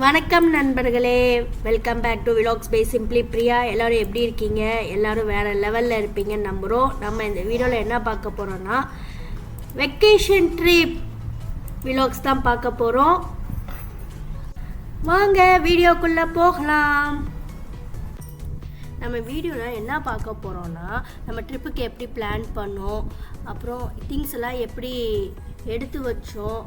வணக்கம் நண்பர்களே, welcome back to vlogs by simply Priya. எல்லோரும் எப்படி இருக்கீங்க? எல்லோரும் வேறு லெவலில் இருப்பீங்கன்னு நம்புகிறோம். நம்ம இந்த வீடியோவில் என்ன பார்க்க போகிறோன்னா வெக்கேஷன் ட்ரிப் விலாக்ஸ் தான் பார்க்க போகிறோம். வாங்க வீடியோக்குள்ளே போகலாம். நம்ம வீடியோவில் என்ன பார்க்க போகிறோன்னா நம்ம ட்ரிப்புக்கு எப்படி பிளான் பண்ணோம், அப்புறம் திங்ஸ் எல்லாம் எப்படி எடுத்து வச்சோம்,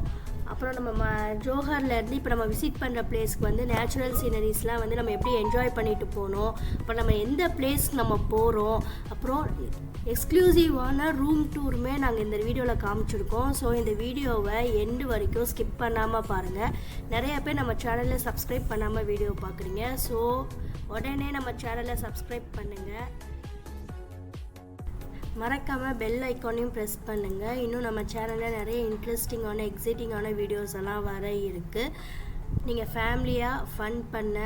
அப்புறம் நம்ம ஜோஹர்லேருந்து இப்போ நம்ம விசிட் பண்ணுற பிளேஸ்க்கு வந்து நேச்சுரல் சீனரிஸ்லாம் வந்து நம்ம எப்படி என்ஜாய் பண்ணிட்டு போனோம், அப்புறம் நம்ம எந்த பிளேஸ்க்கு நம்ம போகிறோம், அப்புறம் எக்ஸ்க்ளூசிவான ரூம் டூருமே நாங்கள் இந்த வீடியோவில் காமிச்சிருக்கோம். ஸோ இந்த வீடியோவை எண்டு வரைக்கும் ஸ்கிப் பண்ணாமல் பாருங்கள். நிறைய பேர் நம்ம சேனலில் சப்ஸ்கிரைப் பண்ணாமல் வீடியோ பார்க்குறீங்க. ஸோ உடனே நம்ம சேனலை சப்ஸ்கிரைப் பண்ணுங்கள், மறக்காமல் பெல் ஐக்கானையும் ப்ரெஸ் பண்ணுங்கள். இன்னும் நம்ம சேனலில் நிறைய இன்ட்ரெஸ்டிங்கான எக்ஸைட்டிங்கான வீடியோஸ் எல்லாம் வர இருக்குது. நீங்கள் ஃபேமிலியாக ஃபன் பண்ண,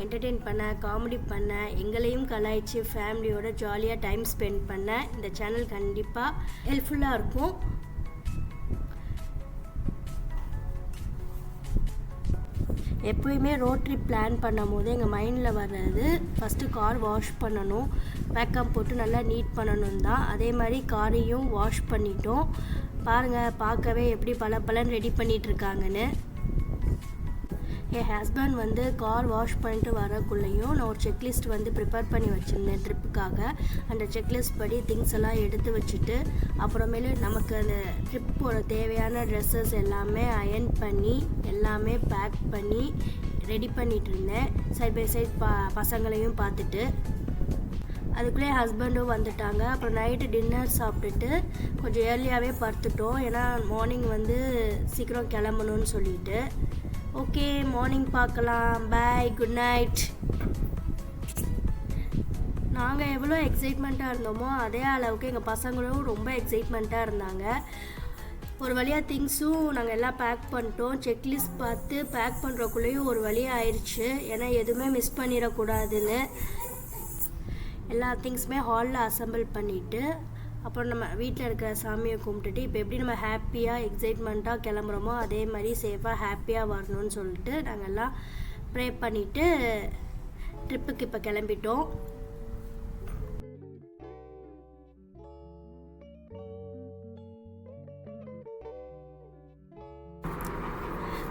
என்டர்டெயின் பண்ண, காமெடி பண்ண, எங்களையும் கலாய்ச்சி ஃபேமிலியோட ஜாலியாக டைம் ஸ்பெண்ட் பண்ண இந்த சேனல் கண்டிப்பாக ஹெல்ப்ஃபுல்லாக இருக்கும். எப்போயுமே ரோட் ட்ரிப் பிளான் பண்ணும் போது எங்கள் மைண்டில் வர்றது ஃபஸ்ட்டு கார் வாஷ் பண்ணணும், மேக்கப் போட்டு நல்லா நீட் பண்ணணும் தான். அதே மாதிரி காரையும் வாஷ் பண்ணிட்டோம். பாருங்கள், பார்க்கவே எப்படி பலன்னு ரெடி பண்ணிகிட்ருக்காங்கன்னு. என் ஹஸ்பண்ட் வந்து கார் வாஷ் பண்ணிட்டு வரக்குள்ளேயும் நான் ஒரு செக்லிஸ்ட் வந்து ப்ரிப்பேர் பண்ணி வச்சுருந்தேன் ட்ரிப்புக்காக. அந்த செக்லிஸ்ட் படி திங்ஸ் எல்லாம் எடுத்து வச்சுட்டு அப்புறமேலு நமக்கு அந்த ட்ரிப்போட தேவையான ட்ரெஸ்ஸஸ் எல்லாமே அயர்ன் பண்ணி எல்லாமே பேக் பண்ணி ரெடி பண்ணிகிட்டு இருந்தேன். சைட் பை சைட் பசங்களையும் பார்த்துட்டு அதுக்குள்ளே ஹஸ்பண்டும் வந்துட்டாங்க. அப்புறம் நைட்டு டின்னர் சாப்பிட்டுட்டு கொஞ்சம் ஏர்லியாகவே படுத்துட்டோம், ஏன்னா மார்னிங் வந்து சீக்கிரம் கிளம்பணும்னு சொல்லிட்டு. ஓகே, மார்னிங் பார்க்கலாம். பாய், குட் நைட். நாங்கள் எவ்வளோ எக்ஸைட்மெண்ட்டாக இருந்தோமோ அதே அளவுக்கு எங்கள் பசங்களும் ரொம்ப எக்ஸைட்மெண்ட்டாக இருந்தாங்க. ஒரு வழியாக திங்ஸும் நாங்கள் எல்லாம் பேக் பண்ணிட்டோம். செக்லிஸ்ட் பார்த்து பேக் பண்ணுறக்குள்ளேயும் ஒரு வழியாக ஆயிடுச்சு, ஏன்னா எதுவுமே மிஸ் பண்ணிடக்கூடாதுன்னு எல்லா திங்ஸுமே ஹாலில் அசம்பிள் பண்ணிவிட்டு அப்புறம் நம்ம வீட்டில் இருக்கிற சாமியை கும்பிட்டுட்டு இப்போ எப்படி நம்ம ஹாப்பியாக எக்ஸைட்மெண்ட்டாக கிளம்புறோமோ அதே மாதிரி சேஃபாக ஹாப்பியாக வரணும்னு சொல்லிட்டு நாங்கள் எல்லாம் ப்ரே பண்ணிவிட்டு ட்ரிப்புக்கு இப்போ கிளம்பிட்டோம்.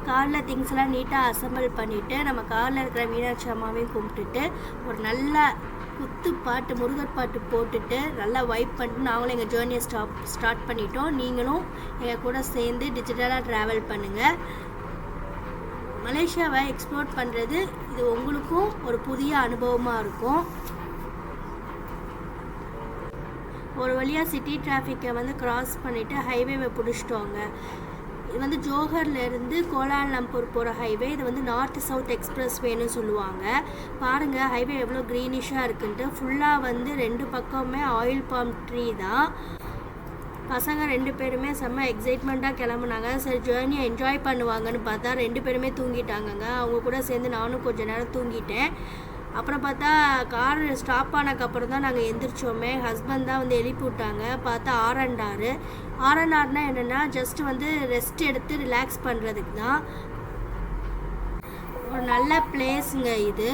காரில் திங்ஸ் எல்லாம் நீட்டாக அசம்பிள் பண்ணிவிட்டு நம்ம காரில் இருக்கிற மீனாட்சி அம்மாவையும் கும்பிட்டுட்டு ஒரு நல்ல குத்து பாட்டு, முருகர் பாட்டு போட்டுட்டு நல்லா வைப் பண்ணிட்டு நாங்களும் எங்கள் ஜேர்னியை ஸ்டார்ட் பண்ணிட்டோம். நீங்களும் எங்கள் கூட சேர்ந்து டிஜிட்டலாக ட்ராவல் பண்ணுங்கள். மலேசியாவை எக்ஸ்ப்ளோர் பண்ணுறது இது உங்களுக்கும் ஒரு புதிய அனுபவமாக இருக்கும். ஒரு வழியாக சிட்டி டிராஃபிக்கை வந்து கிராஸ் பண்ணிவிட்டு ஹைவேவை பிடிச்சிட்டோங்க. இது வந்து ஜோஹர்லேருந்து கோலாலம்பூர் போகிற ஹைவே. இது வந்து நார்த் சவுத் எக்ஸ்பிரஸ் வேன்னு சொல்லுவாங்க. பாருங்கள் ஹைவே எவ்வளோ க்ரீனிஷாக இருக்குன்ட்டு. ஃபுல்லாக வந்து ரெண்டு பக்கமே ஆயில் பாம் ட்ரீ தான். பசங்க ரெண்டு பேருமே செம்ம எக்ஸைட்மெண்ட்டாக கிளம்புனாங்க. சரி ஜேர்னியை என்ஜாய் பண்ணுவாங்கன்னு பார்த்தா ரெண்டு பேருமே தூங்கிட்டாங்கங்க. அவங்க கூட சேர்ந்து நானும் கொஞ்சம் நேரம் தூங்கிட்டேன். அப்புறம் பார்த்தா கார் ஸ்டாப் ஆனதுக்கப்புறம் தான் நாங்கள் எந்திரிச்சோமே. ஹஸ்பண்ட் தான் வந்து எழுப்பி விட்டாங்க. பார்த்தா ஆர்என்ஆர்னால் என்னென்னா ஜஸ்ட்டு வந்து ரெஸ்ட் எடுத்து ரிலாக்ஸ் பண்ணுறதுக்கு தான். ஒரு நல்ல பிளேஸுங்க இது.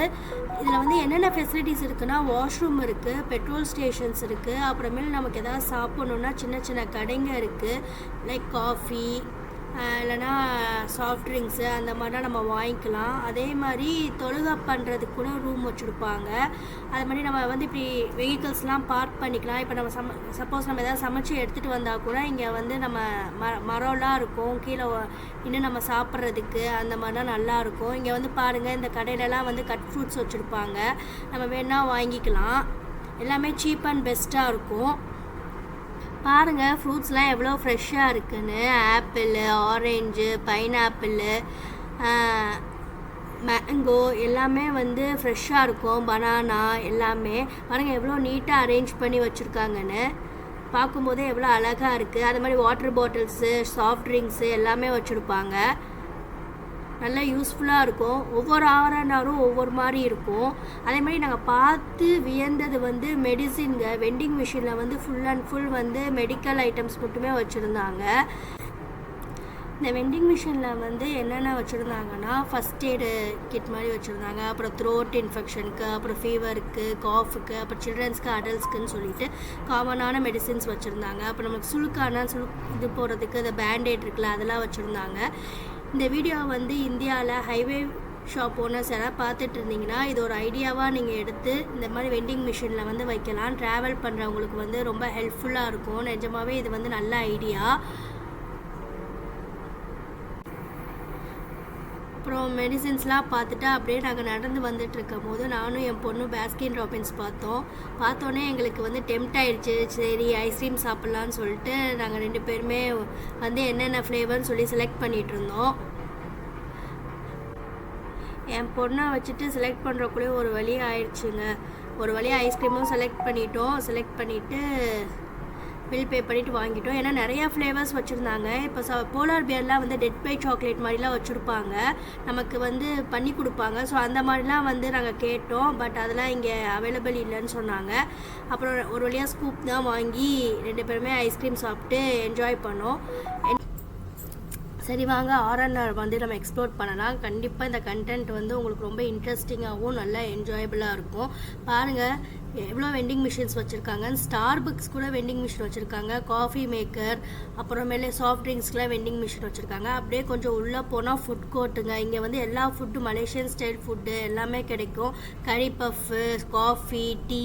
இதில் வந்து என்னென்ன ஃபெசிலிட்டிஸ் இருக்குன்னா வாஷ்ரூம் இருக்குது, பெட்ரோல் ஸ்டேஷன்ஸ் இருக்குது, அப்புறமேல நமக்கு எதாவது சாப்பிட்ணுன்னா சின்ன சின்ன கடைங்க இருக்குது, லைக் காஃபி இல்லைனா சாஃப்ட் ட்ரிங்க்ஸு அந்த மாதிரிலாம் நம்ம வாங்கிக்கலாம். அதே மாதிரி தொழுகை பண்ணுறதுக்கு கூட ரூம் வச்சுருப்பாங்க. அது மாதிரி நம்ம வந்து இப்படி வெஹிக்கிள்ஸ்லாம் பார்க் பண்ணிக்கலாம். இப்போ நம்ம சப்போஸ் நம்ம எதாவது சமைச்சு எடுத்துகிட்டு வந்தால் கூட இங்கே வந்து நம்ம மரம்லாம் இருக்கும் கீழே இன்னும் நம்ம சாப்பிட்றதுக்கு, அந்த மாதிரிலாம் நல்லாயிருக்கும். இங்கே வந்து பாருங்கள், இந்த கடையிலலாம் வந்து கட் ஃப்ரூட்ஸ் வச்சுருப்பாங்க, நம்ம வேணால் வாங்கிக்கலாம். எல்லாமே சீப் அண்ட் பெஸ்ட்டாக இருக்கும். பாருங்கள் ஃப்ரூட்ஸ்லாம் எவ்வளோ ஃப்ரெஷ்ஷாக இருக்குன்னு. ஆப்பிள், ஆரஞ்சு, பைனாப்பிள், மேங்கோ எல்லாமே வந்து ஃப்ரெஷ்ஷாக இருக்கும். பனானா எல்லாமே பாருங்கள் எவ்வளோ நீட்டாக அரேஞ்ச் பண்ணி வச்சுருக்காங்கன்னு. பார்க்கும்போதே எவ்வளோ அழகாக இருக்குது. அது மாதிரி வாட்டர் பாட்டில்ஸு, சாஃப்ட் ட்ரிங்க்ஸு எல்லாமே வச்சுருப்பாங்க. நல்லா யூஸ்ஃபுல்லாக இருக்கும். ஒவ்வொரு ஆர்என்ஆரும் ஒவ்வொரு மாதிரி இருக்கும். அதே மாதிரி நாங்கள் பார்த்து வியந்தது வந்து மெடிசின்ங்க. வெண்டிங் மிஷினில் வந்து ஃபுல் அண்ட் ஃபுல் வந்து மெடிக்கல் ஐட்டம்ஸ் மட்டுமே வச்சுருந்தாங்க. இந்த வெண்டிங் மிஷினில் வந்து என்னென்ன வச்சுருந்தாங்கன்னா ஃபஸ்ட் எய்டு கிட் மாதிரி வச்சுருந்தாங்க, அப்புறம் த்ரோட் இன்ஃபெக்ஷனுக்கு, அப்புறம் ஃபீவருக்கு, காஃபுக்கு, அப்புறம் சில்ட்ரன்ஸ்க்கு, அடல்ட்ஸ்க்குன்னு சொல்லிட்டு காமனான மெடிசின்ஸ் வச்சுருந்தாங்க. அப்புறம் நமக்கு சுளுக்கான இது போகிறதுக்கு அந்த பேண்டேட் இருக்குல்ல அதெல்லாம் வச்சுருந்தாங்க. இந்த வீடியோ வந்து இந்தியாவில் ஹைவே ஷாப் ஓனர்ஸ் யாராவது பார்த்துட்டு இருந்தீங்கன்னா இது ஒரு ஐடியாவாக நீங்கள் எடுத்து இந்த மாதிரி வெண்டிங் மிஷினில் வந்து வைக்கலாம். ட்ராவல் பண்ணுறவங்களுக்கு வந்து ரொம்ப ஹெல்ப்ஃபுல்லாக இருக்கும். நிஜமாகவே இது வந்து நல்ல ஐடியா. அப்புறம் மெடிசின்ஸ்லாம் பார்த்துட்டு அப்படியே நாங்கள் நடந்து வந்துட்டு இருக்கும் போது நானும் என் பொண்ணு பாஸ்கின் ராபின்ஸ் பார்த்தோன்னே எங்களுக்கு வந்து டெம்ட் ஆயிடுச்சு. சரி ஐஸ்கிரீம் சாப்பிட்லான்னு சொல்லிட்டு நாங்கள் 2 பேருமே வந்து என்னென்ன ஃப்ளேவர்னு சொல்லி செலக்ட் பண்ணிகிட்டு இருந்தோம். என் பொண்ணை வச்சுட்டு செலக்ட் பண்ணுறக்குள்ளே ஒரு வழி ஆயிடுச்சுங்க. ஒரு வழியாக ஐஸ்கிரீமும் செலக்ட் பண்ணிவிட்டு பில் பே பண்ணிவிட்டு வாங்கிட்டோம். ஏன்னா நிறையா ஃப்ளேவர்ஸ் வச்சுருந்தாங்க. இப்போ போலார் பியர்லாம் வந்து டெட் பை சாக்லேட் மாதிரிலாம் வச்சுருப்பாங்க, நமக்கு வந்து பண்ணி கொடுப்பாங்க. ஸோ அந்த மாதிரிலாம் வந்து நாங்கள் கேட்டோம், பட் அதெல்லாம் இங்கே அவைலபிள் இல்லைன்னு சொன்னாங்க. அப்புறம் ஒரு வழியாக ஸ்கூப் தான் வாங்கி 2 பேருமே ஐஸ்கிரீம் சாப்பிட்டு என்ஜாய் பண்ணோம். சரி வாங்க R&R வந்து நம்ம எக்ஸ்ப்ளோர் பண்ணலாம். கண்டிப்பாக இந்த கண்டென்ட் வந்து உங்களுக்கு ரொம்ப இன்ட்ரெஸ்டிங்காகவும் நல்லா என்ஜாயபிளாக இருக்கும். பாருங்கள் எவ்வளோ வெண்டிங் மிஷின்ஸ் வச்சுருக்காங்க. ஸ்டார்பக்ஸ் கூட வெண்டிங் மிஷின் வச்சுருக்காங்க, காஃபி மேக்கர், அப்புறமேலே சாஃப்ட் ட்ரிங்க்ஸ்க்குலாம் வெண்டிங் மிஷின் வச்சுருக்காங்க. அப்படியே கொஞ்சம் உள்ளே போனால் ஃபுட் கோர்ட்டுங்க. இங்கே வந்து எல்லா ஃபுட்டு மலேசியன் ஸ்டைல் ஃபுட்டு எல்லாமே கிடைக்கும். கறி பஃப்பு, காஃபி, டீ,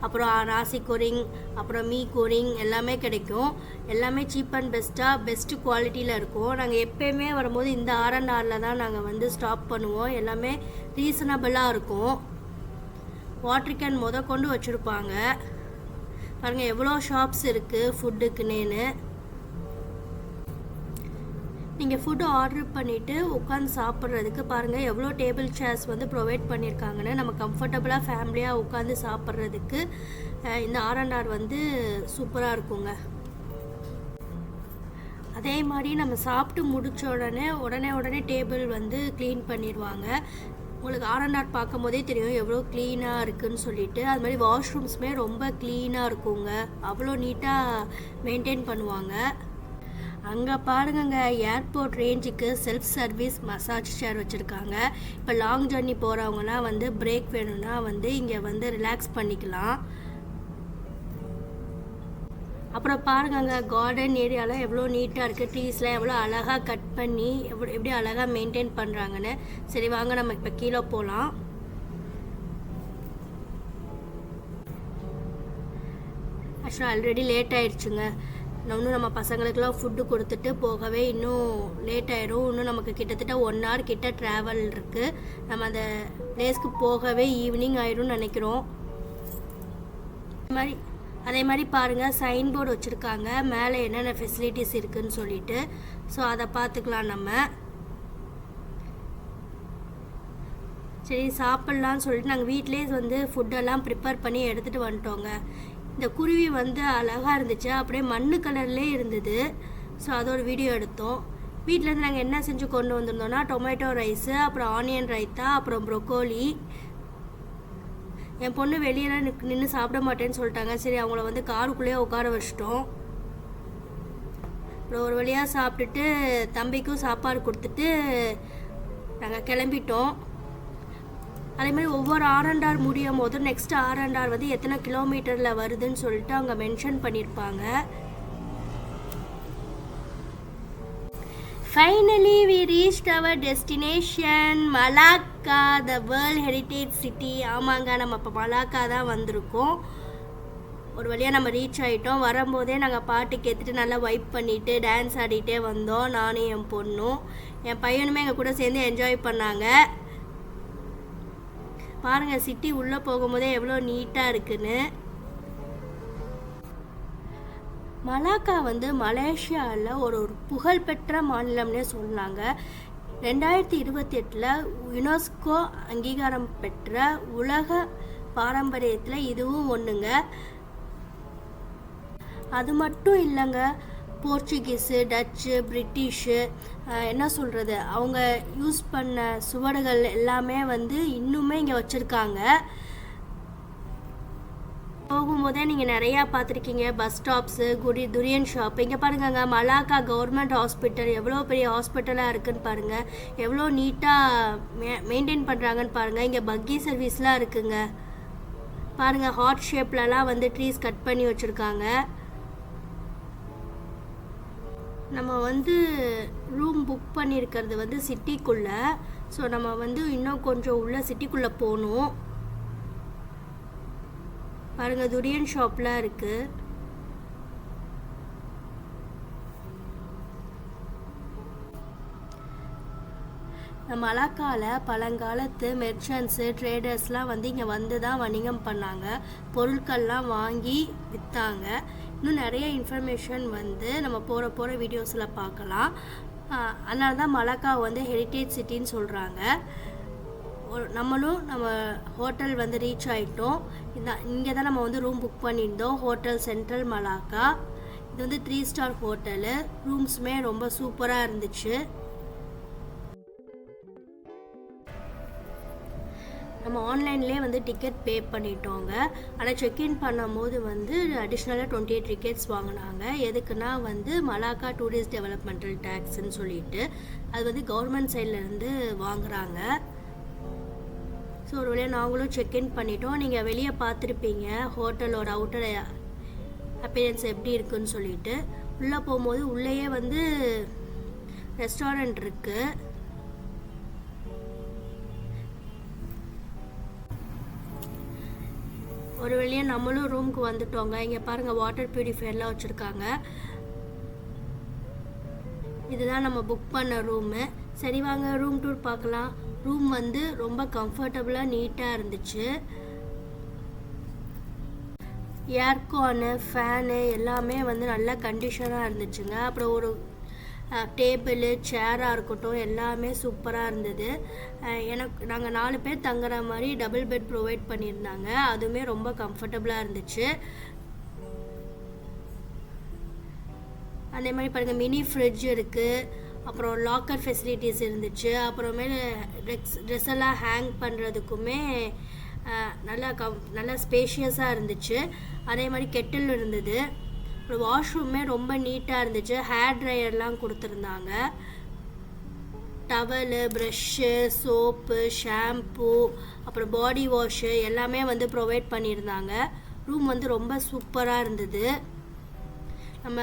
அப்புறம் நாசி கோரிங், அப்புறம் மீ கோரிங் எல்லாமே கிடைக்கும். எல்லாமே சீப் அண்ட் பெஸ்ட்டு குவாலிட்டியில் இருக்கும். நாங்கள் எப்போயுமே வரும்போது இந்த R&Rல தான் நாங்கள் வந்து ஸ்டாப் பண்ணுவோம். எல்லாமே ரீசனபிளாக இருக்கும். வாட்டர் கேன் கொண்டு வச்சுருப்பாங்க. பாருங்கள் எவ்வளோ ஷாப்ஸ் இருக்குது ஃபுட்டுக்குன்னு. நீங்கள் ஃபுட்டு ஆர்டர் பண்ணிவிட்டு உட்காந்து சாப்பிட்றதுக்கு பாருங்கள் எவ்வளோ டேபிள் சேர்ஸ் வந்து ப்ரொவைட் பண்ணியிருக்காங்கன்னு. நம்ம கம்ஃபர்டபுளாக ஃபேமிலியாக உட்காந்து சாப்பிட்றதுக்கு இந்த R&R வந்து சூப்பராக இருக்குங்க. அதே மாதிரி நம்ம சாப்பிட்டு முடித்த உடனே டேபிள் வந்து க்ளீன் பண்ணிடுவாங்க. உங்களுக்கு R&R பார்க்கும் போதே தெரியும் எவ்வளோ க்ளீனாக இருக்குதுன்னு சொல்லிட்டு. அது மாதிரி வாஷ்ரூம்ஸுமே ரொம்ப க்ளீனாக இருக்குங்க, அவ்வளோ நீட்டாக மெயின்டைன் பண்ணுவாங்க. அங்கே பாருங்கங்க ஏர்போர்ட் ரேஞ்சுக்கு செல்ஃப் சர்வீஸ் மசாஜ் சேர் வச்சுருக்காங்க. இப்போ லாங் ஜர்னி போகிறவங்கலாம் வந்து பிரேக் வேணும்னா வந்து இங்கே வந்து ரிலாக்ஸ் பண்ணிக்கலாம். அப்புறம் பாருங்க கார்டன் ஏரியாலாம் எவ்வளோ நீட்டாக இருக்குது. ட்ரீஸ்லாம் எவ்வளோ அழகாக கட் பண்ணி எப்படி அழகாக மெயின்டைன் பண்ணுறாங்கன்னு. சரி வாங்க நம்ம இப்போ கீழே போகலாம். ஆக்சுவலாக ஆல்ரெடி லேட் ஆகிடுச்சுங்க. இன்னும் நம்ம பசங்களுக்கெல்லாம் ஃபுட்டு கொடுத்துட்டு போகவே இன்னும் லேட் ஆகிடும். இன்னும் நமக்கு கிட்டத்தட்ட 1 hour கிட்ட ட்ராவல் இருக்குது. நம்ம அந்த பிளேஸ்க்கு போகவே ஈவினிங் ஆகிடும்னு நினைக்கிறோம். அதே மாதிரி பாருங்கள் சைன் போர்டு வச்சுருக்காங்க மேலே என்னென்ன ஃபெசிலிட்டிஸ் இருக்குதுன்னு சொல்லிட்டு. ஸோ அதை பார்த்துக்கலாம் நம்ம. சரி சாப்பிட்லான்னு சொல்லிட்டு நாங்கள் வீட்டிலே வந்து ஃபுட்டெல்லாம் ப்ரிப்பேர் பண்ணி எடுத்துகிட்டு வந்துட்டோங்க. இந்த குருவி வந்து அழகாக இருந்துச்சு, அப்படியே மண்ணு கலர்லேயே இருந்தது. ஸோ அதோட வீடியோ எடுத்தோம். வீட்டிலேருந்து நாங்கள் என்ன செஞ்சு கொண்டு வந்திருந்தோன்னா டொமேட்டோ ரைஸு, அப்புறம் ஆனியன் ரைத்தா, அப்புறம் ப்ரொக்கோலி. என் பொண்ணு வெளியெல்லாம் நின்று சாப்பிட மாட்டேன்னு சொல்லிட்டாங்க. சரி அவங்கள வந்து காருக்குள்ளேயே உட்கார வச்சிட்டோம். அப்புறம் ஒரு வழியாக சாப்பிட்டுட்டு தம்பிக்கும் சாப்பாடு கொடுத்துட்டு நாங்கள் கிளம்பிட்டோம். அதேமாதிரி ஒவ்வொரு R&R முடியும் போதும் நெக்ஸ்ட் R&R வந்து எத்தனை கிலோமீட்டரில் வருதுன்னு சொல்லிட்டு அவங்க மென்ஷன் பண்ணியிருப்பாங்க. Finally we reached our destination, Malacca, the World Heritage City. ஆமாங்க நம்ம இப்போ மலாக்கா தான் வந்திருக்கோம். ஒரு வழியாக நம்ம ரீச் ஆகிட்டோம். வரும்போதே நாங்கள் பாட்டு கேட்டுட்டு நல்லா வைப் பண்ணிவிட்டு டான்ஸ் ஆடிட்டே வந்தோம். நானும் என் பொண்ணும் என் பையனுமே எங்கள் கூட சேர்ந்து என்ஜாய் பண்ணாங்க. பாருங்கள் சிட்டி உள்ளே போகும்போதே எவ்வளோ நீட்டாக இருக்குன்னு. மலாக்கா வந்து மலேசியாவில் ஒரு புகழ்பெற்ற மாநிலம்னே சொன்னாங்க. 2028 யுனெஸ்கோ அங்கீகாரம் பெற்ற உலக பாரம்பரியத்தில் இதுவும் ஒன்றுங்க. அது மட்டும் இல்லைங்க, போர்ச்சுகீஸு, டச்சு, பிரிட்டிஷு என்ன சொல்கிறது அவங்க யூஸ் பண்ண சுவடுகள் எல்லாமே வந்து இன்னுமே இங்கே வச்சுருக்காங்க. போகும்போது போதே நீங்கள் நிறையா பார்த்துருக்கீங்க. Bus stops, durian shop. இங்கே பாருங்கங்க, மலாக்கா கவர்மெண்ட் ஹாஸ்பிட்டல் எவ்வளோ பெரிய ஹாஸ்பிட்டலாக இருக்குதுன்னு பாருங்கள். எவ்வளோ நீட்டாக மெயின்டைன் பண்ணுறாங்கன்னு பாருங்கள். இங்கே பக்கி சர்வீஸ்லாம் இருக்குங்க. பாருங்கள், ஹார்ட் ஷேப்லலாம் வந்து ட்ரீஸ் கட் பண்ணி வச்சுருக்காங்க. நம்ம வந்து ரூம் புக் பண்ணியிருக்கிறது வந்து சிட்டிக்குள்ளே. ஸோ நம்ம வந்து இன்னும் கொஞ்சம் உள்ள சிட்டிக்குள்ளே போகணும். பாருங்கள், துரியன் ஷாப்லாம் இருக்குது. மலாக்காவில் பழங்காலத்து மெர்ச்சன்ட்ஸு, ட்ரேடர்ஸ்லாம் வந்து இங்கே வந்து தான் வணிகம் பண்ணாங்க. பொருட்கள்லாம் வாங்கி விற்றாங்க. இன்னும் நிறைய இன்ஃபர்மேஷன் வந்து நம்ம போகிற வீடியோஸில் பார்க்கலாம். அதனால தான் மலாக்கா வந்து ஹெரிட்டேஜ் சிட்டின்னு சொல்கிறாங்க. நம்மளும் நம்ம ஹோட்டல் வந்து ரீச் ஆகிட்டோம். இங்கே தான் நம்ம வந்து ரூம் புக் பண்ணியிருந்தோம். Hotel central Malacca. இது வந்து 3 ஸ்டார் ஹோட்டலு. ரூம்ஸுமே ரொம்ப சூப்பராக இருந்துச்சு. நம்ம ஆன்லைன்லேயே வந்து டிக்கெட் பே பண்ணிட்டோங்க. ஆனால் செக்இன் பண்ணும்போது வந்து அடிஷ்னலாக 28 டிக்கெட்ஸ் வாங்கினாங்க. எதுக்குன்னா வந்து மலாக்கா டூரிஸ்ட் டெவலப்மெண்டல் டேக்ஸ்ன்னு சொல்லிட்டு அது வந்து கவர்மெண்ட் சைட்லேருந்து வாங்குகிறாங்க. ஸோ ஒரு வழியாக நாங்களும் செக்இன் பண்ணிட்டோம். நீங்கள் வெளியே பார்த்துருப்பீங்க ஹோட்டலோட அவுட்டர் அப்பியரன்ஸ் எப்படி இருக்குன்னு சொல்லிட்டு. உள்ளே போகும்போது உள்ளேயே வந்து ரெஸ்டாரண்ட் இருக்குது. ஒரு வழியாக நம்மளும் ரூமுக்கு வந்துட்டோங்க. இங்கே பாருங்கள், வாட்டர் பியூரிஃபையர்லாம் வச்சுருக்காங்க. இதுதான் நம்ம புக் பண்ண ரூமு. சரி வாங்க ரூம் டூர் பார்க்கலாம். ரூம் வந்து ரொம்ப கம்ஃபர்டபுளாக நீட்டாக இருந்துச்சு. ஏர்கானு, ஃபேனு எல்லாமே வந்து நல்ல கண்டிஷனாக இருந்துச்சுங்க. அப்புறம் ஒரு டேபிள், சேராக இருக்கட்டும் எல்லாமே சூப்பராக இருந்தது. நாங்கள் 4 பேர் தங்குற மாதிரி டபுள் பெட் ப்ரொவைட் பண்ணியிருந்தாங்க. அதுவுமே ரொம்ப கம்ஃபர்டபுளாக இருந்துச்சு. அதே மாதிரி பாருங்கள், மினி ஃப்ரிட்ஜ் இருக்குது. அப்புறம் லாக்கர் ஃபெசிலிட்டிஸ் இருந்துச்சு. அப்புறமேல ட்ரெஸ் எல்லாம் ஹேங் பண்ணுறதுக்குமே நல்லா ஸ்பேஷியஸாக இருந்துச்சு. அதே மாதிரி கெட்டில் இருந்தது. அப்புறம் வாஷ்ரூமே ரொம்ப நீட்டாக இருந்துச்சு. ஹேர் ட்ரையர்லாம் கொடுத்துருந்தாங்க. டவலு, ப்ரஷ்ஷு, சோப்பு, ஷாம்பு, அப்புறம் பாடி வாஷு எல்லாமே வந்து ப்ரொவைட் பண்ணியிருந்தாங்க. ரூம் வந்து ரொம்ப சூப்பராக இருந்தது. நம்ம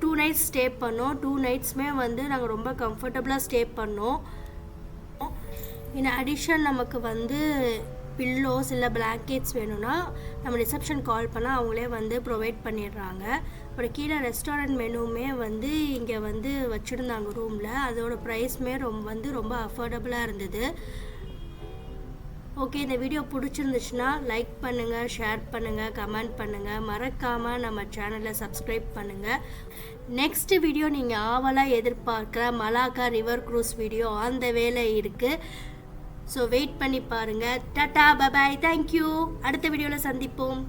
2 நைட்ஸ் ஸ்டே பண்ணோம். 2 நைட்ஸுமே வந்து நாங்கள் ரொம்ப கம்ஃபர்டபுளாக ஸ்டே பண்ணோம். இன் அடிஷன் நமக்கு வந்து பில்லோஸ் இல்லை பிளாங்கெட்ஸ் வேணும்னா நம்ம ரிசப்ஷன் கால் பண்ணால் அவங்களே வந்து ப்ரொவைட் பண்ணிடுறாங்க. அப்புறம் கீழே ரெஸ்டாரண்ட் மெனுவுமே வந்து இங்கே வந்து வச்சுருந்தாங்க ரூமில். அதோட ப்ரைஸுமே ரொம்ப அஃபோர்டபுளாக இருந்தது. ஓகே, இந்த வீடியோ பிடிச்சிருந்துச்சுன்னா லைக் பண்ணுங்கள், ஷேர் பண்ணுங்கள், கமெண்ட் பண்ணுங்கள். மறக்காமல் நம்ம சேனலை சப்ஸ்கிரைப் பண்ணுங்கள். நெக்ஸ்ட் வீடியோ நீங்கள் ஆவலாக எதிர்பார்க்குற மலாக்கா ரிவர் க்ரூஸ் வீடியோ அந்த வேலை இருக்குது. ஸோ வெயிட் பண்ணி பாருங்கள். Tata, bye bye, thank you. அடுத்த வீடியோவில் சந்திப்போம்.